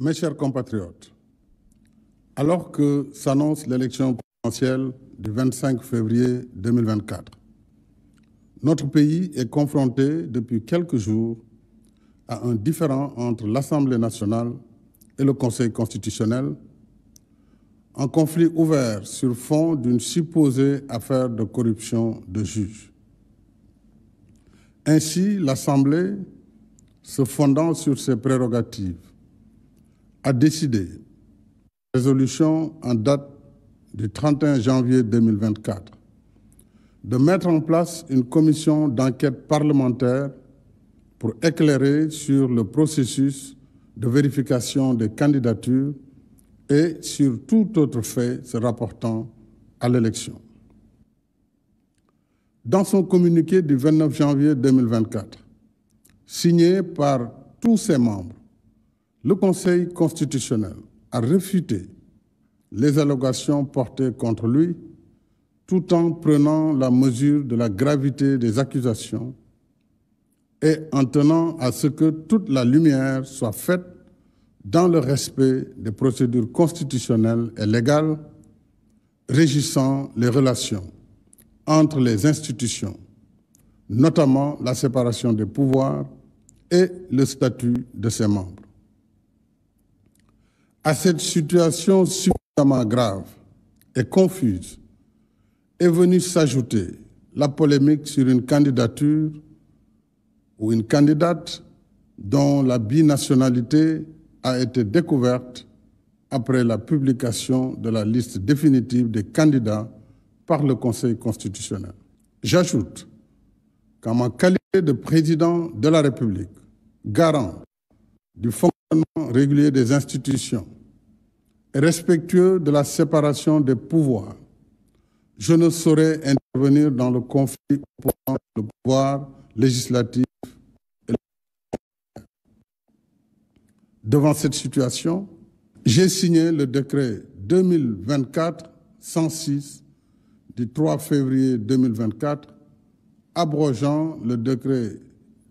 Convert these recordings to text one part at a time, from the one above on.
Mes chers compatriotes, alors que s'annonce l'élection présidentielle du 25 février 2024, notre pays est confronté depuis quelques jours à un différend entre l'Assemblée nationale et le Conseil constitutionnel, un conflit ouvert sur fond d'une supposée affaire de corruption de juges. Ainsi, l'Assemblée, se fondant sur ses prérogatives, a décidé, résolution en date du 31 janvier 2024, de mettre en place une commission d'enquête parlementaire pour éclairer sur le processus de vérification des candidatures et sur tout autre fait se rapportant à l'élection. Dans son communiqué du 29 janvier 2024, signé par tous ses membres, le Conseil constitutionnel a réfuté les allégations portées contre lui tout en prenant la mesure de la gravité des accusations et en tenant à ce que toute la lumière soit faite dans le respect des procédures constitutionnelles et légales régissant les relations entre les institutions, notamment la séparation des pouvoirs et le statut de ses membres. À cette situation suffisamment grave et confuse est venue s'ajouter la polémique sur une candidature ou une candidate dont la binationalité a été découverte après la publication de la liste définitive des candidats par le Conseil constitutionnel. J'ajoute qu'en ma qualité de président de la République, garant du fonctionnement régulier des institutions et respectueux de la séparation des pouvoirs, je ne saurais intervenir dans le conflit opposant le pouvoir législatif et le pouvoir. Devant cette situation, j'ai signé le décret 2024-106 du 3 février 2024, abrogeant le décret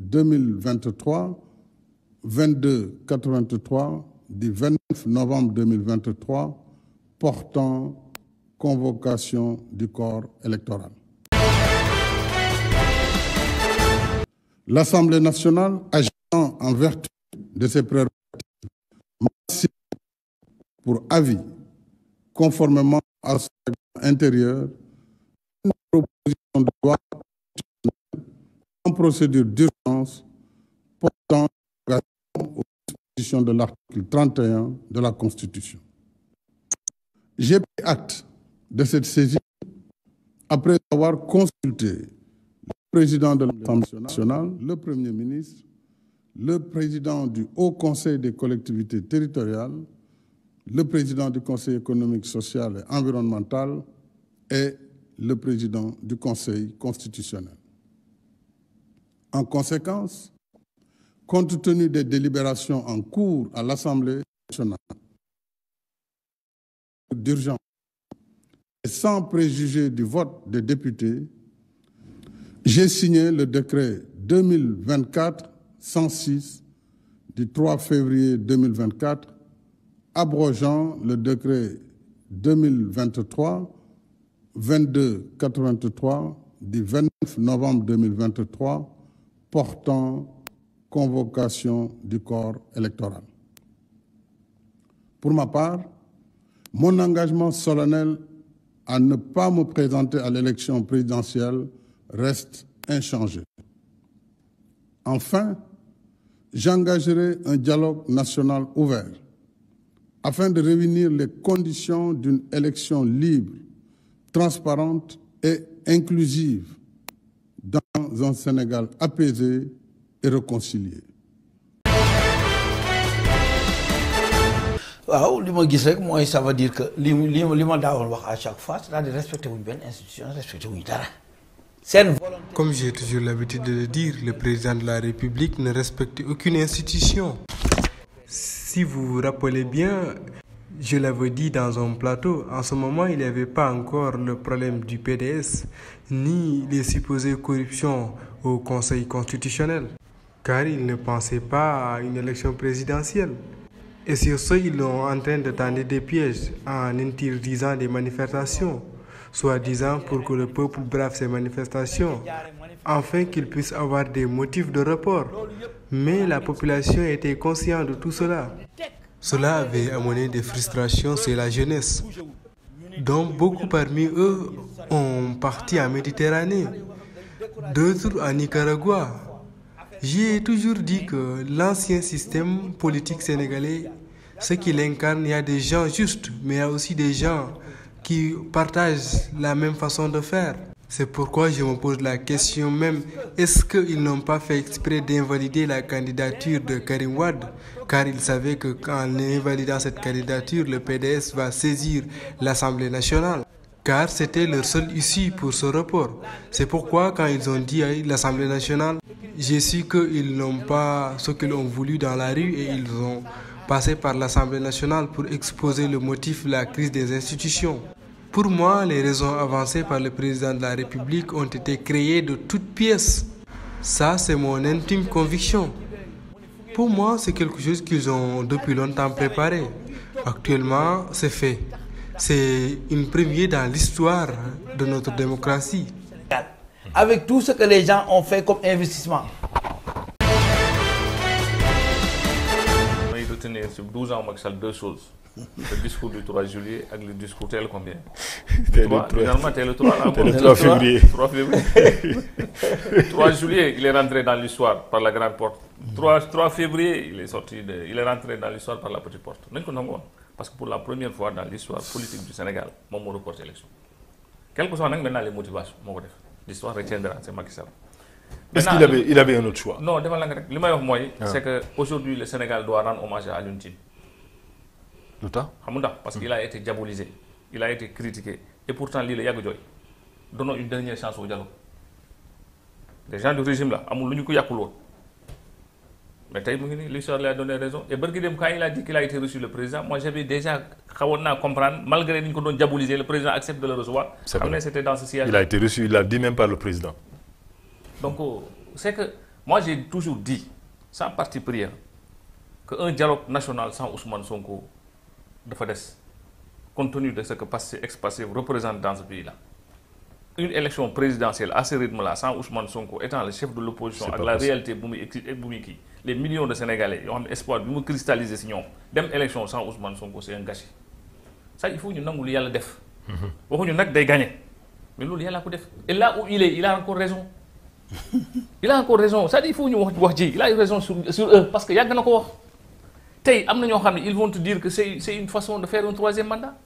2023-2283 du 29 novembre 2023 portant convocation du corps électoral. L'Assemblée nationale, agissant en vertu de ses prérogatives, m'a signé pour avis, conformément à son règlement intérieur, une proposition de loi en procédure d'urgence portant aux dispositions de l'article 31 de la Constitution. J'ai pris acte de cette saisie après avoir consulté le président de l'Assemblée nationale, le Premier ministre, le président du Haut Conseil des collectivités territoriales, le président du Conseil économique, social et environnemental et le président du Conseil constitutionnel. En conséquence, compte tenu des délibérations en cours à l'Assemblée nationale d'urgence et sans préjuger du vote des députés, j'ai signé le décret 2024-106 du 3 février 2024 abrogeant le décret 2023-2283 du 29 novembre 2023 portant convocation du corps électoral. Pour ma part, mon engagement solennel à ne pas me présenter à l'élection présidentielle reste inchangé. Enfin, j'engagerai un dialogue national ouvert afin de réunir les conditions d'une élection libre, transparente et inclusive dans un Sénégal apaisé et réconcilié. waaw li ma gis rek mooy ça veut dire que li ma daawoon wax à chaque fois c'est-à-dire respecté wuñ benn institution respecté wuñ dara. Comme j'ai toujours l'habitude de le dire, le président de la République ne respecte aucune institution. Si vous vous rappelez bien, je l'avais dit dans un plateau, en ce moment il n'y avait pas encore le problème du PDS, ni les supposées corruptions au Conseil constitutionnel, car il ne pensait pas à une élection présidentielle. Et sur ce, ils sont en train de tendre des pièges en interdisant des manifestations, soi-disant pour que le peuple brave ces manifestations, afin qu'ils puissent avoir des motifs de report. Mais la population était consciente de tout cela. Cela avait amené des frustrations chez la jeunesse. Donc beaucoup parmi eux ont parti en Méditerranée, d'autres en Nicaragua. J'ai toujours dit que l'ancien système politique sénégalais, ce qu'il incarne, il y a des gens justes, mais il y a aussi des gens qui partagent la même façon de faire. C'est pourquoi je me pose la question même, est-ce qu'ils n'ont pas fait exprès d'invalider la candidature de Karim Wade, car ils savaient que qu'en invalidant cette candidature, le PDS va saisir l'Assemblée nationale, car c'était leur seule issue pour ce report. C'est pourquoi quand ils ont dit à l'Assemblée nationale, j'ai su qu'ils n'ont pas ce qu'ils ont voulu dans la rue et ils ont passé par l'Assemblée nationale pour exposer le motif de la crise des institutions. Pour moi, les raisons avancées par le président de la République ont été créées de toutes pièces. Ça, c'est mon intime conviction. Pour moi, c'est quelque chose qu'ils ont depuis longtemps préparé. Actuellement, c'est fait. C'est une première dans l'histoire de notre démocratie. Avec tout ce que les gens ont fait comme investissement. Il faut retenir sur 12 ans, Macky Sall, deux choses. Le discours du 3 juillet et le discours tel combien? Finalement, tel le 3, là, le 3 février. 3 février. 3 juillet, il est rentré dans l'histoire par la grande porte. 3 février, il est rentré dans l'histoire par la petite porte. Parce que pour la première fois dans l'histoire politique du Sénégal, mon mot reporte l'élection. Quelles que soient maintenant les motivations, l'histoire retiendra, c'est Macky Sall. Est-ce qu'il avait un autre choix? Non, devant la le meilleur moyen, c'est qu'aujourd'hui, le Sénégal doit rendre hommage à Alioune Tine. Parce qu'il a été diabolisé, il a été critiqué. Et pourtant, l'île est Yagoudjoy. Donnons une dernière chance au dialogue. Les gens du régime là, mais l'histoire lui a donné raison. Et Bergidem, quand il a dit qu'il a été reçu le président, moi j'avais déjà comprendre, malgré qu'on a diabolisé, le président accepte de le recevoir. C'était dans ce siège. Il a été reçu, il l'a dit même par le président. Donc, c'est que moi j'ai toujours dit, sans parti pris, qu'un dialogue national sans Ousmane Sonko de FADES, compte tenu de ce que ex-passé représente dans ce pays-là. Une élection présidentielle à ce rythme-là, sans Ousmane Sonko étant le chef de l'opposition, avec la réalité, les millions de Sénégalais, ils ont espoir de nous cristalliser ce nom. Même élection sans Ousmane Sonko, c'est un gâchis. Ça, il faut que nous nous le def. Il faut que nous nous gagner. Mais nous, et là où il a encore raison. Il a encore raison. Ça dit, il faut que nous il a raison sur eux. Parce qu'il y a des gens ils vont te dire que c'est une façon de faire un troisième mandat.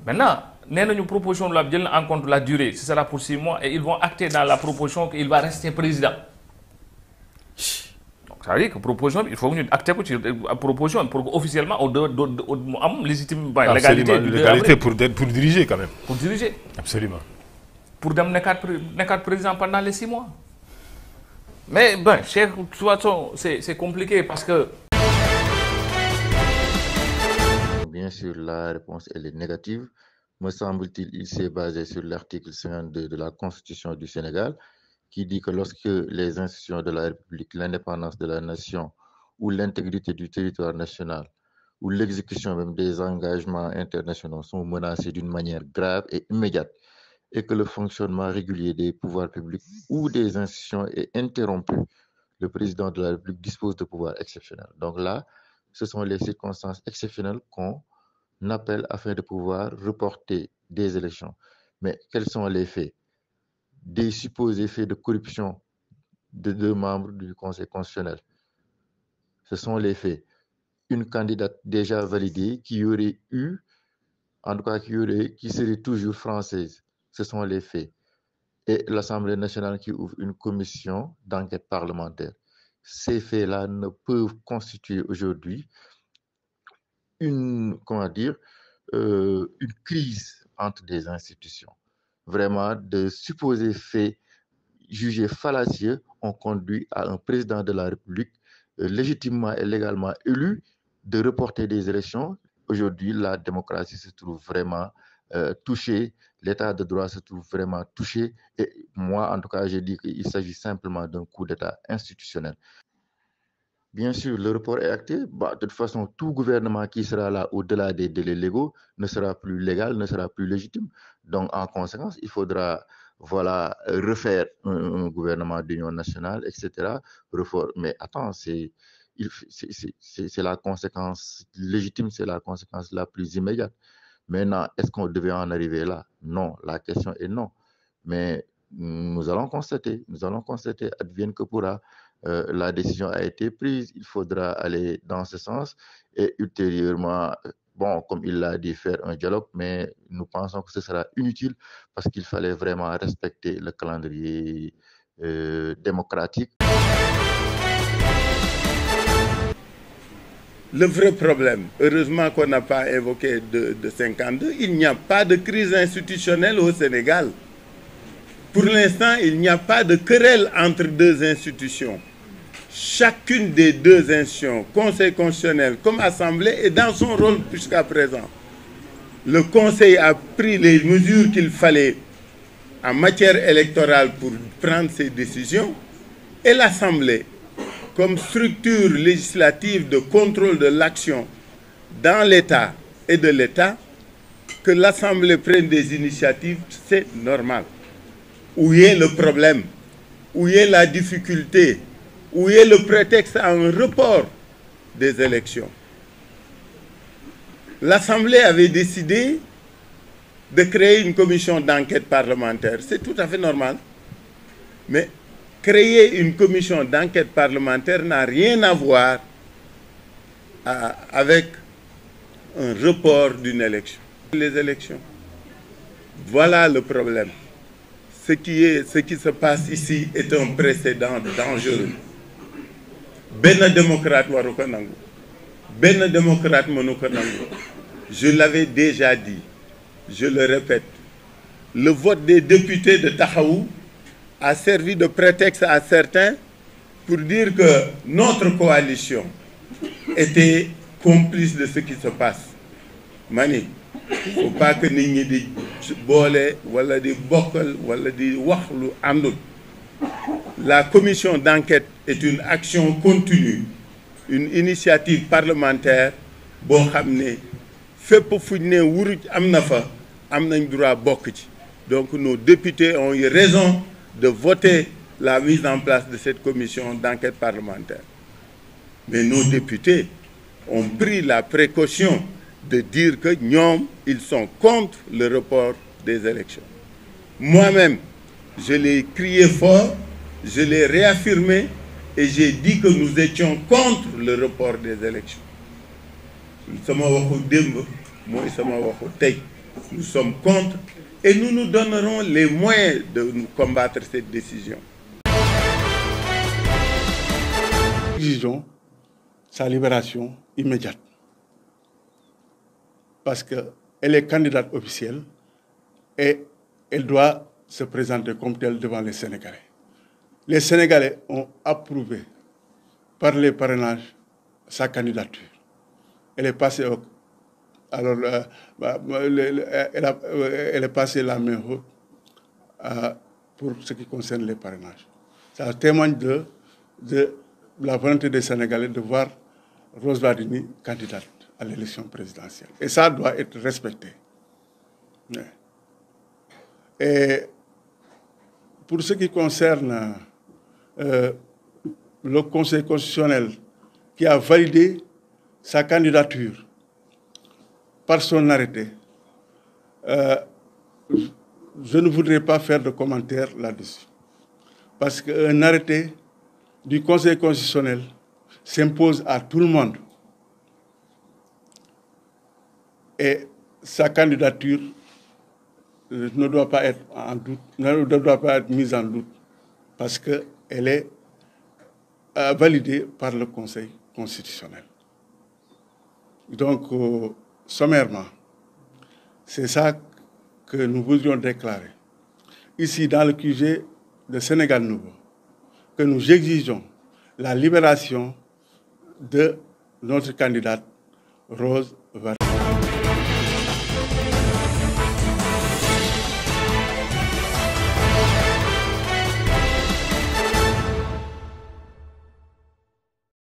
Maintenant, nous avons une proposition en compte de la durée. Ce sera pour 6 mois et ils vont acter dans la proposition qu'il va rester président. Donc ça veut dire que proposition, il faut que nous actions la proposition pour qu'officiellement on ait légalité pour diriger quand même. Pour diriger. Absolument. Pour être président pendant les 6 mois. Mais ben, c'est compliqué parce que... Bien sûr, la réponse elle est négative. Me semble-t-il, il s'est basé sur l'article 52 de la Constitution du Sénégal qui dit que lorsque les institutions de la République, l'indépendance de la nation ou l'intégrité du territoire national ou l'exécution même des engagements internationaux sont menacés d'une manière grave et immédiate et que le fonctionnement régulier des pouvoirs publics ou des institutions est interrompu, le président de la République dispose de pouvoirs exceptionnels. Donc là, ce sont les circonstances exceptionnelles qu'on appelle afin de pouvoir reporter des élections. Mais quels sont les faits? Des supposés faits de corruption de 2 membres du Conseil constitutionnel. Ce sont les faits. Une candidate déjà validée qui aurait eu, en tout cas qui serait toujours française. Ce sont les faits. Et l'Assemblée nationale qui ouvre une commission d'enquête parlementaire. Ces faits-là ne peuvent constituer aujourd'hui une crise entre des institutions. Vraiment, de supposés faits jugés fallacieux ont conduit à un président de la République légitimement et légalement élu de reporter des élections. Aujourd'hui, la démocratie se trouve vraiment touchée, l'état de droit se trouve vraiment touché. Et moi, en tout cas, j'ai dit qu'il s'agit simplement d'un coup d'état institutionnel. Bien sûr, le report est acté. Bah, de toute façon, tout gouvernement qui sera là au-delà des délais légaux ne sera plus légal, ne sera plus légitime. Donc, en conséquence, il faudra voilà, refaire un gouvernement d'union nationale, etc. Mais attends, c'est la conséquence légitime, c'est la conséquence la plus immédiate. Maintenant, est-ce qu'on devait en arriver là? Non, la question est non. Mais nous allons constater, advienne que pourra. La décision a été prise, il faudra aller dans ce sens et ultérieurement, bon, comme il l'a dit, faire un dialogue, mais nous pensons que ce sera inutile parce qu'il fallait vraiment respecter le calendrier démocratique. Le vrai problème, heureusement qu'on n'a pas évoqué de 52, il n'y a pas de crise institutionnelle au Sénégal. Pour l'instant, il n'y a pas de querelle entre deux institutions. Chacune des deux institutions, Conseil constitutionnel comme Assemblée, est dans son rôle jusqu'à présent. Le Conseil a pris les mesures qu'il fallait en matière électorale pour prendre ses décisions et l'Assemblée, comme structure législative de contrôle de l'action dans l'État et de l'État, que l'Assemblée prenne des initiatives, c'est normal. Où est le problème? Où est la difficulté? Où est le prétexte à un report des élections? L'Assemblée avait décidé de créer une commission d'enquête parlementaire. C'est tout à fait normal. Mais créer une commission d'enquête parlementaire n'a rien à voir avec un report d'une élection. Les élections. Voilà le problème. Ce qui se passe ici est un précédent dangereux. Ben démocrate waru ko nangu. Ben démocrate mënu ko nangu. Je l'avais déjà dit, je le répète. Le vote des députés de Taxawu a servi de prétexte à certains pour dire que notre coalition était complice de ce qui se passe. Mani, il ne faut pas que nit ñi di boole wala di bokkal wala di wax lu àndul. La commission d'enquête est une action continue, une initiative parlementaire boo xam ne fépp fu ñu ne wuruj am na fa am nañ droit bokk ci. Donc nos députés ont eu raison de voter la mise en place de cette commission d'enquête parlementaire. Mais nos députés ont pris la précaution de dire que ñoom, ils sont contre le report des élections. Moi-même, je l'ai crié fort, je l'ai réaffirmé et j'ai dit que nous étions contre le report des élections. Nous sommes contre et nous nous donnerons les moyens de nous combattre cette décision. Nous exigeons sa libération immédiate parce qu'elle est candidate officielle et elle doit se présenter comme telle devant les Sénégalais. Les Sénégalais ont approuvé par les parrainages sa candidature. Elle est passée elle est passée la main haute pour ce qui concerne les parrainages. Ça témoigne de la volonté des Sénégalais de voir Rose Wardini candidate à l'élection présidentielle. Et ça doit être respecté. Et pour ce qui concerne le Conseil constitutionnel qui a validé sa candidature par son arrêté, je ne voudrais pas faire de commentaires là-dessus. Parce qu'un arrêté du Conseil constitutionnel s'impose à tout le monde. Et sa candidature ne doit pas être en doute, ne doit pas être mise en doute, parce qu'elle est validée par le Conseil constitutionnel. Donc, sommairement, c'est ça que nous voudrions déclarer. Ici, dans le QG de Sénégal Nouveau, que nous exigeons la libération de notre candidate Rose